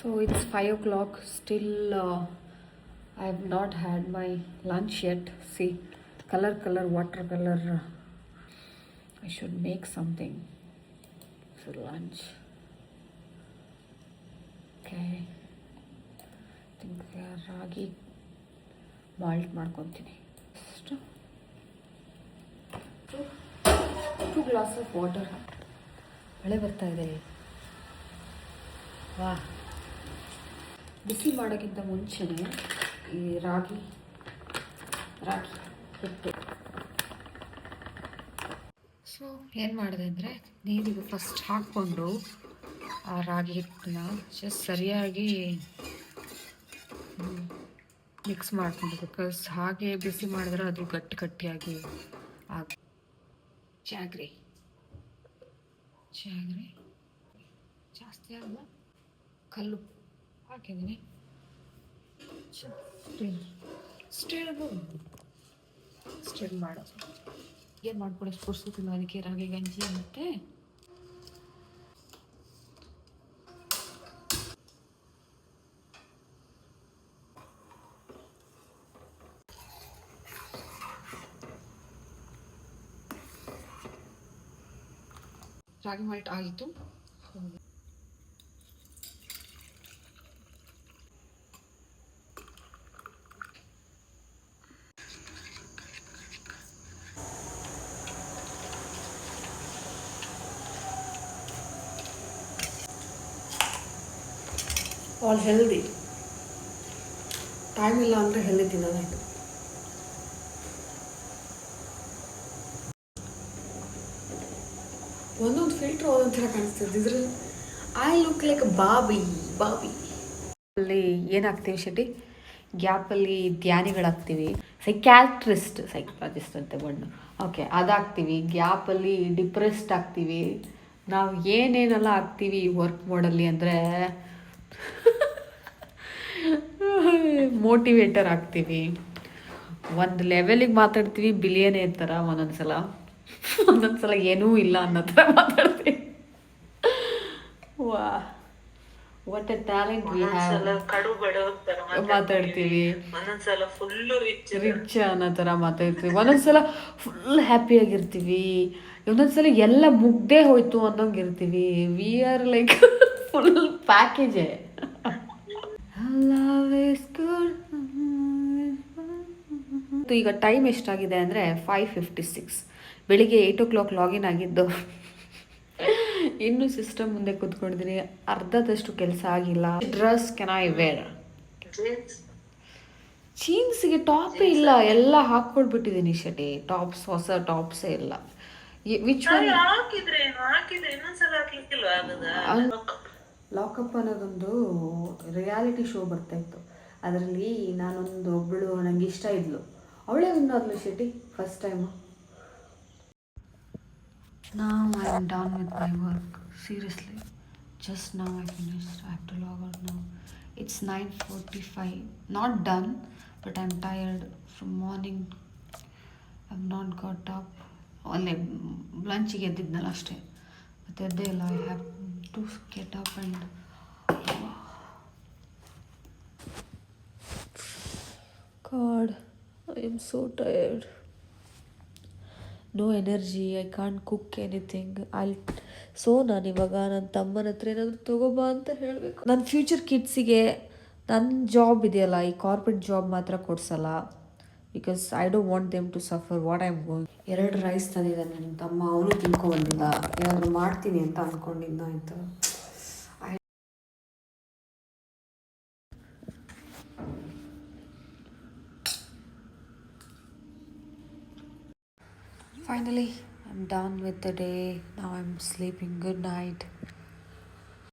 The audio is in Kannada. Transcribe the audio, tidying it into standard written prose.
So it's 5 o'clock. Still, I have not had my lunch yet. See, color, watercolor. I should make something for lunch. Okay. I think ragi malt ಮಾಡ್ಕೊತೀನಿ. Just 2 glass of water. ಮಳೆ ಬರ್ತಾ ಇದೆ. ವಾ, ಬಿಸಿ ಮಾಡೋಕ್ಕಿಂತ ಮುಂಚೆನೇ ಈ ರಾಗಿ ಹಿಟ್ಟು. ಸೊ ಏನು ಮಾಡಿದೆ ಅಂದರೆ, ನೀರಿಗೆ ಫಸ್ಟ್ ಹಾಕ್ಕೊಂಡು ಆ ರಾಗಿ ಹಿಟ್ಟನ್ನ ಜಸ್ಟ್ ಸರಿಯಾಗಿ ಮಿಕ್ಸ್ ಮಾಡಿಕೊಂಡು, ಬಿಕಾಸ್ ಹಾಗೆ ಬಿಸಿ ಮಾಡಿದ್ರೆ ಅದು ಗಟ್ಟಿಯಾಗಿ ಜಾಗ್ರಿ ಜಾಸ್ತಿ ಅಲ್ಲ, ಕಲ್ಲು ಹಾಕಿದ್ದೀನಿ. ಸ್ಟಿಲ್ ಮಾಡೋ ಏನು ಮಾಡ್ಕೊಳ್ಳೋ ಸ್ಪುರ್ಸುತ್ತಿಲ್ಲ, ಅದಕ್ಕೆ ರಾಗಿ ಗಂಜಿ ಮತ್ತು ರಾಗಿ ಮಾಲ್ಟ್ ಆಗಿತ್ತು. All healthy. ಟೈಮ್ ಇಲ್ಲ ಅಂದರೆ ಹೆಲ್ದಿ ತಿನ್ನೋದಾಯ್ತು. ಒಂದೊಂದು ಫಿಲ್ಟ್ರ್ ಒಂದೊಂದು ಥರ ಕಾಣಿಸ್ತದೆ. ಇದ್ರಲ್ಲಿ ಐ ಲುಕ್ ಲೈಕ್ ಬಾಬಿ. ಅಲ್ಲಿ ಏನಾಗ್ತೀವಿ ಶೆಟ್ಟಿ, ಗ್ಯಾಪಲ್ಲಿ ಧ್ಯಾನಿಗಳಾಗ್ತೀವಿ. ಸೈಕಾಲಜಿಸ್ಟ್ ಅಂತೆ ಬಣ್ಣ. ಓಕೆ, ಅದಾಗ್ತೀವಿ. ಗ್ಯಾಪಲ್ಲಿ ಡಿಪ್ರೆಸ್ಡ್ ಆಗ್ತೀವಿ. ನಾವು ಏನೇನೆಲ್ಲ ಆಗ್ತೀವಿ ವರ್ಕ್ ಮೋಡಲ್ಲಿ ಅಂದರೆ ಮೋಟಿವೇಟರ್ ಆಗ್ತೀವಿ. ಒಂದು ಲೆವೆಲಿಗೆ ಮಾತಾಡ್ತೀವಿ ಬಿಲಿಯನೇರ್ ಥರ, ಒಂದೊಂದ್ಸಲ ಏನೂ ಇಲ್ಲ ಅನ್ನೋ ಥರ ಮಾತಾಡ್ತೀವಿ. ವಾ, what A talent we have. ಮಾತಾಡ್ತೀವಿ. ಒಂದೊಂದ್ಸಲ ಫುಲ್ಲು ರಿಚ್ ಅನ್ನೋ ಥರ ಮಾತಾಡ್ತೀವಿ. ಒಂದೊಂದ್ಸಲ ಫುಲ್ ಹ್ಯಾಪಿಯಾಗಿರ್ತೀವಿ. ಒಂದೊಂದ್ಸಲ ಎಲ್ಲ ಮುಗ್ದೇ ಹೋಯ್ತು ಅನ್ನೋಂಗಿರ್ತೀವಿ. ವಿ ಆರ್ ಲೈಕ್ ಫುಲ್ ಪ್ಯಾಕೇಜೇ. ಈಗ ಟೈಮ್ ಎಷ್ಟಾಗಿದೆ ಅಂದರೆ 5:56. ಬೆಳಿಗ್ಗೆ 8 o'clock ಲಾಗಿನ್ ಆಗಿದ್ದು. ಇನ್ನು ಸಿಸ್ಟಮ್ ಮುಂದೆ ಕೂತ್ಕೊಂಡಿದ್ದೀನಿ. ಅರ್ಧದಷ್ಟು ಕೆಲಸ ಆಗಿಲ್ಲ. Dress can I wear? ಜೀನ್ಸ್ಗೆ ಟಾಪೇ ಇಲ್ಲ, ಎಲ್ಲ ಹಾಕ್ಕೊಳ್ಬಿಟ್ಟಿದ್ದೀನಿ ಶೆಟ್ಟಿ. ಟಾಪ್ಸ್, ಹೊಸ ಟಾಪ್ಸೇ ಇಲ್ಲ. Which one? ಲಾಕಪ್ ಅನ್ನೋದೊಂದು ರಿಯಾಲಿಟಿ ಶೋ ಬರ್ತಾಯಿತ್ತು. ಅದರಲ್ಲಿ ಒಬ್ಬಳು ನನಗೆ ಇಷ್ಟ ಇದ್ಲು, ಅವಳೇ ವಿನ್ ಆದ್ಲು Shetty first time. Now I am done with my work. Seriously, just now I finished. I have to log out now. It's 9:45. Not done, but I'm tired from morning. I've not got up. Only lunchiಗೆ ಎದ್ದಿದ್ನಲ್ಲ ಅಷ್ಟೇ, ಮತ್ತೆ ಎದ್ದೇ ಇಲ್ಲ. I have to get up and God, I am so tired. No energy. I can't cook anything. ನಾನು ಇವಾಗ ನನ್ನ ತಮ್ಮನ ಹತ್ರ ಏನಾದರೂ ತಗೋಬಾ ಅಂತ ಹೇಳಬೇಕು. ನನ್ನ ಫ್ಯೂಚರ್ ಕಿಡ್ಸಿಗೆ ನನ್ನ ಜಾಬ್ ಇದೆಯಲ್ಲ, ಈ ಕಾರ್ಪೊರೇಟ್ ಜಾಬ್ ಮಾತ್ರ ಕೊಡ್ಸಲ್ಲ. Because I don't want them to suffer what I am going. 2 rice ತಂದಿದ್ದಾನೆ ನನ್ನ ತಮ್ಮ. ಅವನು ತಿನ್ಕೊಂಡ್ಬಂದಿಲ್ಲ. ಏನಾದರೂ ಮಾಡ್ತೀನಿ ಅಂತ ಅಂದ್ಕೊಂಡಿದ್ದ. ಆಯಿತು. Finally, I'm done with the day. Now I'm sleeping. Good night.